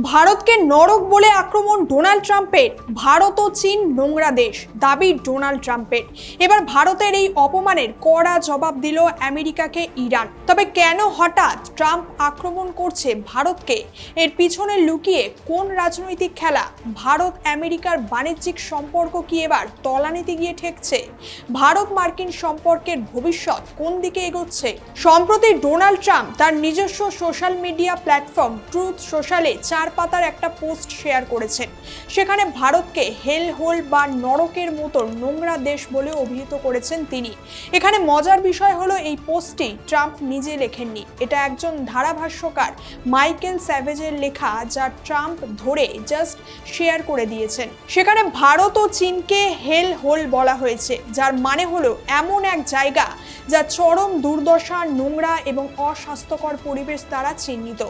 ভারতকে নরক বলে আক্রমণ ডোনাল্ড ট্রাম্পের। ভারত ও চীন নোংরা দেশ, দাবি ডোনাল্ড ট্রাম্পের। এবার ভারতের এই অপমানের কড়া জবাব দিল আমেরিকাকে ইরান। তবে কেন হঠাৎ ট্রাম্প আক্রমণ করছে ভারতকে? এর পিছনে লুকিয়ে কোন রাজনৈতিক খেলা? ভারত আমেরিকার বাণিজ্যিক সম্পর্ক কি এবার তলানিতে গিয়ে ঠেকছে? ভারত মার্কিন সম্পর্কের ভবিষ্যৎ কোন দিকে এগোচ্ছে? সম্প্রতি ডোনাল্ড ট্রাম্প তার নিজস্ব সোশ্যাল মিডিয়া প্ল্যাটফর্ম ট্রুথ সোশ্যালে 4 পাতার একটা পোস্ট শেয়ার করেছেন। সেখানে ভারতকে হেল হোল বা নরকের মতো নোংরা দেশ বলে অভিহিত করেছেন তিনি। এখানে মজার বিষয় হলো এই পোস্টটি ট্রাম্প নিজে লেখেননি, এটা একজন ধারাভাষ্যকার মাইকেল স্যাভেজের লেখা, যা ট্রাম্প ধরে জাস্ট শেয়ার করে দিয়েছেন। সেখানে ভারত ও চীনকে হেল হোল বলা হয়েছে, যার মানে হলো এমন এক জায়গা যা চরম দুর্দশা, নোংরা এবং অস্বাস্থ্যকর পরিবেশ দ্বারা চিহ্নিত।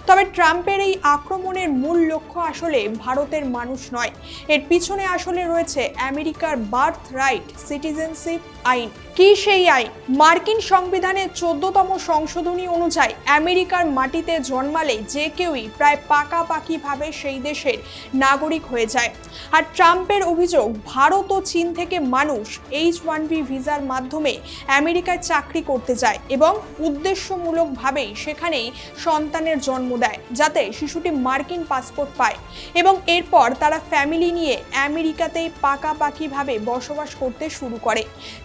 তবে ট্রাম্পের এই আক্রমণের মূল লক্ষ্য আসলে ভারতের মানুষ নয়। এর পিছনে আসলে রয়েছে আমেরিকার বার্থ রাইট সিটিজেনশিপ আইন। কি সেই আইন? মার্কিন সংবিধানের 14তম সংশোধনী অনুযায়ী আমেরিকার মাটিতে জন্মালে যে কেউই প্রায় পাকাপাকিভাবে সেই দেশের নাগরিক হয়ে যায়। আর ট্রাম্পের অভিযোগ, ভারত ও চীন থেকে মানুষ H-1B ভিসার মাধ্যমে আমেরিকায় চাকরি করতে যায় এবং উদ্দেশ্যমূলকভাবেই সেখানেই সন্তানের জন্ম দেয়, যাতে শিশুটি মার্কিন পাসপোর্ট পায় এবং এরপর তারা ফ্যামিলি নিয়ে আমেরিকাতেই পাকাপাকিভাবে বসবাস করতে শুরু করে,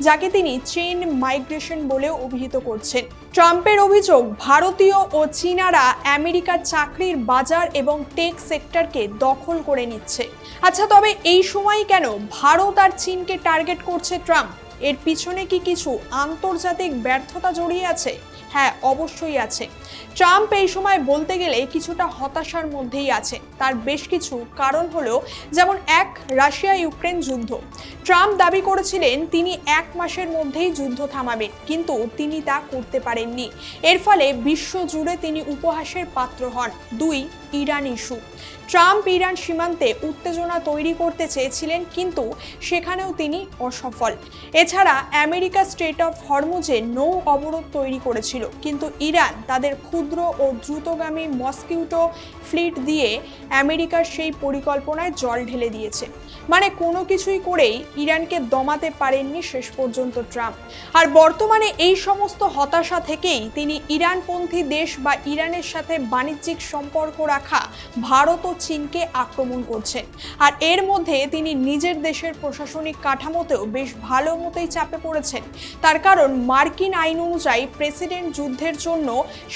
যাকে তিনি চেইন মাইগ্রেশন বলেও অভিহিত করছেন। ট্রাম্পের অভিযোগ, ভারতীয় ও চীনারা আমেরিকার চাকরির বাজার এবং টেক সেক্টরকে দখল করে নিচ্ছে। আচ্ছা, তবে এই সময় কেন ভারত আর চীনকে টার্গেট করছে ট্রাম্প? এর পিছনে কি কিছু আন্তর্জাতিক ব্যর্থতা জড়িয়ে আছে? হ্যাঁ, অবশ্যই আছে। ট্রাম্প এই সময় বলতে গেলে কিছুটা হতাশার মধ্যেই আছে। তার বেশ কিছু কারণ হলো, যেমন রাশিয়া ইউক্রেন যুদ্ধ। ট্রাম্প দাবি করেছিলেন তিনি 1 মাসের মধ্যেই যুদ্ধ থামাবেন, কিন্তু তিনি তা করতে পারেননি। এর ফলে বিশ্ব জুড়ে তিনি উপহাসের পাত্র হন। 2, ইরান ইস্যু। ট্রাম্প ইরান সীমান্তে উত্তেজনা তৈরি করতে চেয়েছিলেন, কিন্তু সেখানেও তিনি অসফল। এছাড়া আমেরিকা স্ট্রেট অফ হরমুজে নৌ অবরোধ তৈরি করেছিল, কিন্তু ইরান তাদের ক্ষুদ্র ও দ্রুতগামী মস্কিউটো ফ্লিট দিয়ে আমেরিকার সেই পরিকল্পনায় জল ঢেলে দিয়েছে। মানে কোনো কিছুই করেই ইরানকে দমাতে পারেননি শেষ পর্যন্ত ট্রাম্প। আর বর্তমানে এই সমস্ত হতাশা থেকেই তিনি ইরানপন্থী দেশ বা ইরানের সাথে বাণিজ্যিক সম্পর্ক রাখা ভারত ও চীনকে আক্রমণ করছেন। আর এর মধ্যে তিনি নিজের দেশের প্রশাসনিক কাঠামোতেও বেশ ভালো মতোই চাপে পড়েছেন। তার কারণ, মার্কিন আইন অনুযায়ী প্রেসিডেন্ট যুদ্ধের জন্য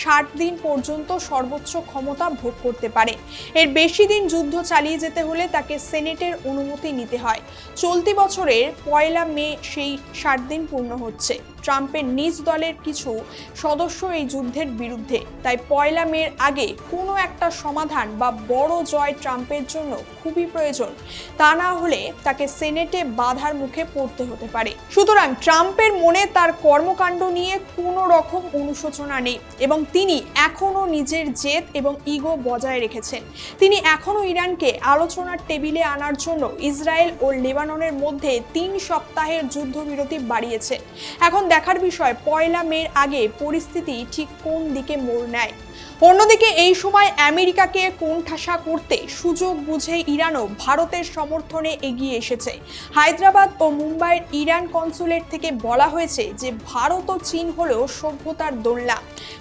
60 দিন পর্যন্ত সর্বোচ্চ ক্ষমতা ভোগ করতে পারে। এর বেশি দিন যুদ্ধ চালিয়ে যেতে হলে তাকে সেনেটের অনুমতি নিতে হয়। চলতি বছরের 1 মে সেই 60 দিন পূর্ণ হচ্ছে। ট্রাম্পের নিজ দলের কিছু সদস্য এই যুদ্ধের বিরুদ্ধে, তাই 1 মের আগে কোনো একটা সমাধান বা বড় জয় ট্রাম্পের জন্য খুবই প্রয়োজন। তা না হলে তাকে সেনেটে বাধার মুখে পড়তে হতে পারে। সুতরাং ট্রাম্পের মনে তার কর্মকাণ্ড নিয়ে কোনো রকম অনুশোচনা নেই এবং তিনি এখনো নিজের জেদ এবং ইগো বজায় রেখেছেন। তিনি এখনো ইরানকে আলোচনার টেবিলে আনার জন্য ইসরায়েল ও লেবাননের মধ্যে 3 সপ্তাহের যুদ্ধবিরতি বাড়িয়েছে। এখন দেখার বিষয় 1 মের আগে পরিস্থিতি ঠিক কোন দিকে মোড় নেয়। অন্যদিকে এই সময় আমেরিকাকে কোণঠাসা করতে সুযোগ বুঝে ইরানও ভারতের সমর্থনে এগিয়ে এসেছে। হায়দ্রাবাদ ও মুম্বাইয়ের ইরান কনসুলেট থেকে বলা হয়েছে যে ভারত ও চীন হলো সভ্যতার দোলনা।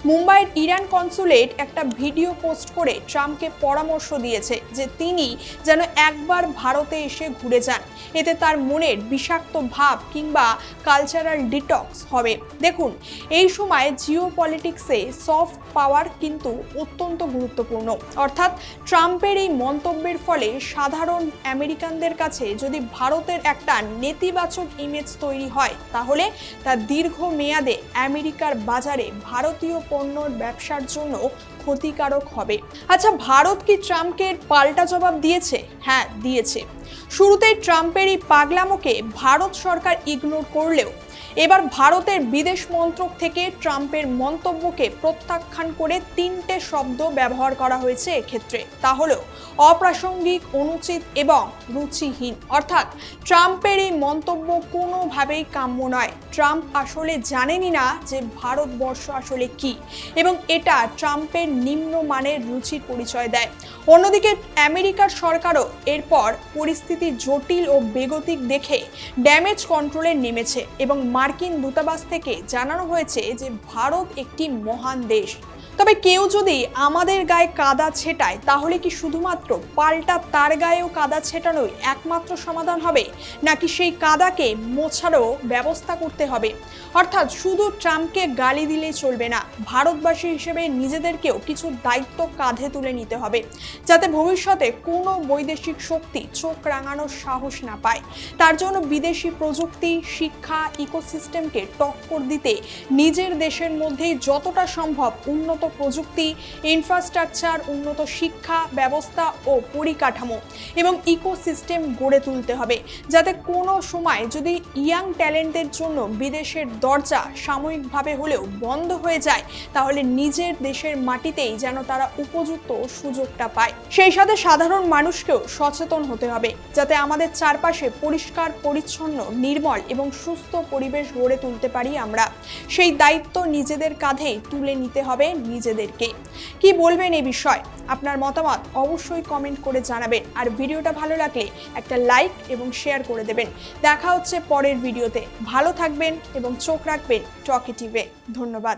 মুম্বাইয়ের ইরান কনসুলেট একটা ভিডিও পোস্ট করে ট্রাম্পকে পরামর্শ দিয়েছে যে তিনি যেন একবার ভারতে এসে ঘুরে যান। এতে তার মনের বিষাক্ত ভাব কিংবা কালচারাল ডিটক্স হবে। দেখুন, এই সময় জিও পলিটিক্সে সফট পাওয়ার কিন্তু অত্যন্ত গুরুত্বপূর্ণ। অর্থাৎ ট্রাম্পের এই মন্তব্যের ফলে সাধারণ আমেরিকানদের কাছে যদি ভারতের একটা নেতিবাচক ইমেজ তৈরি হয়, তাহলে তা দীর্ঘমেয়াদে আমেরিকার বাজারে ভারতীয় পণ্যর ব্যবসার জন্য ক্ষতিকারক হবে। আচ্ছা, ভারত কি ট্রাম্পকে পাল্টা জবাব দিয়েছে? হ্যাঁ, দিয়েছে। শুরুতেই ট্রাম্পের এই পাগলামোকে ভারত সরকার ইগনোর করলেও এবার ভারতের বিদেশ মন্ত্রক থেকে ট্রাম্পের মন্তব্যকে প্রত্যাখ্যান করে 3টে শব্দ ব্যবহার করা হয়েছে এক্ষেত্রে। তা হলো অপ্রাসঙ্গিক, অনুচিত এবং রুচিহীন। অর্থাৎ ট্রাম্পের এই মন্তব্য কোনোভাবেই কাম্য নয়। ট্রাম্প আসলে জানেনই না যে ভারতবর্ষ আসলে কি, এবং এটা ট্রাম্পের নিম্নমানের রুচির পরিচয় দেয়। অন্যদিকে আমেরিকার সরকারও এরপর পরিস্থিতি জটিল ও বেগতিক দেখে ড্যামেজ কন্ট্রোলে নেমেছে এবং মার্কিন দূতাবাস থেকে জানানো হয়েছে যে ভারত একটি মহান দেশ। তবে কেউ যদি আমাদের গায়ে কাদা ছেটায়, তাহলে কি শুধুমাত্র পাল্টা তার গায়েও কাদা ছেটানোই একমাত্র সমাধান হবে, নাকি সেই কাদাকে মোছারও ব্যবস্থা করতে হবে? অর্থাৎ শুধু ট্রাম্পকে গালি দিলেই চলবে না, ভারতবাসী হিসেবে নিজেদেরকেও কিছু দায়িত্ব কাঁধে তুলে নিতে হবে, যাতে ভবিষ্যতে কোনো বৈদেশিক শক্তি চোখ রাঙানোর সাহস না পায়। তার জন্য বিদেশি প্রযুক্তি, শিক্ষা, ইকোসিস্টেমকে টক্কর দিতে নিজের দেশের মধ্যেই যতটা সম্ভব উন্নত প্রযুক্তি, ইনফ্রাস্ট্রাকচার, উন্নত শিক্ষা ব্যবস্থা ও পরিকাঠামো এবং ইকোসিস্টেম গড়ে তুলতে হবে, যাতে কোনো সময় যদি ইয়াং ট্যালেন্টের জন্য বিদেশের দরজা সাময়িকভাবে হলেও বন্ধ হয়ে যায়, তাহলে নিজের দেশের মাটিতেই যেন তারা উপযুক্ত সুযোগটা পায়। সেই সাথে সাধারণ মানুষকেও সচেতন হতে হবে, যাতে আমাদের চারপাশে পরিষ্কার, পরিচ্ছন্ন, নির্মল এবং সুস্থ পরিবেশ গড়ে তুলতে পারি আমরা। সেই দায়িত্ব নিজেদের কাঁধেই তুলে নিতে হবে নিজেদেরকে। কি বলবেন এই বিষয়? আপনার মতামত অবশ্যই কমেন্ট করে জানাবেন, আর ভিডিওটা ভালো লাগলে একটা লাইক এবং শেয়ার করে দেবেন। দেখা হচ্ছে পরের ভিডিওতে। ভালো থাকবেন এবং চোখ রাখবেন টকিটিভে। ধন্যবাদ।